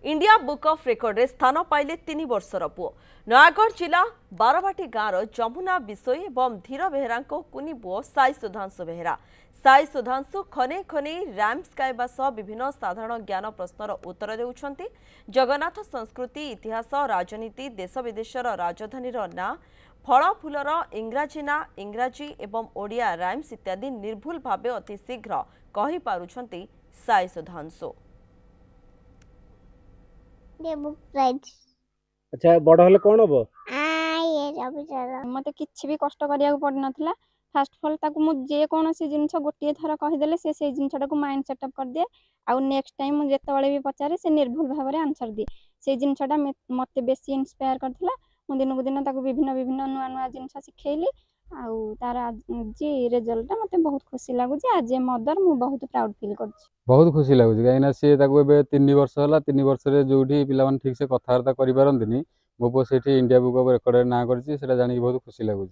India book of record रे स्थान पाइले 3 वर्षर पुओ नयागढ़ जिला बारवाटी गाँव जमुना बिशोई एवं धीर बेहरा कुनी पुओ साई सुधांशु बेहरा। साई सुधांशु खने खने रैम्स गाइबा सह विभिन्न साधारण ज्ञान प्रश्नर उत्तर देउछंती। जगन्नाथ संस्कृति इतिहास राजनीति देश विदेशर राजधानीर ना फल फूलर इंग्राजी ना इंग्राजी एवं ओडिया रैम्स इत्यादि निर्भुल भावे अति शीघ्र कहि पारुछंती साई सुधांशु। बुक प्राइज अच्छा बड़ हेले कौन हम मत कि भी कष्ट करिया पड़ नाला फास्ट फल ताकू मु जे कौन सी जिनस गोटे थर कहीदेले से जिनटा को माइंड सेटअप कर दिए आउ नेक्स्ट टाइम मुझे भी पचारे से निर्भुल भाव में आंसर दिए से जिनटा मत बेसी इन्स्पायर करथिला। मु दिन को दिन ताकू विभिन्न विभिन्न नुआ नुआ जिनस शिखेली आउ तार आज रिजल्ट मते बहुत खुशी लागुची। आज मदर मु बहुत प्राउड फील करछि। बहुत खुशी लगुच कहीं सी 3 वर्ष है 3 वर्ष जो पे ठीक से कथबार्ता करें मो पु से इंडिया बुक ऑफ रेकर्ड ना कर बहुत खुशी लगुच।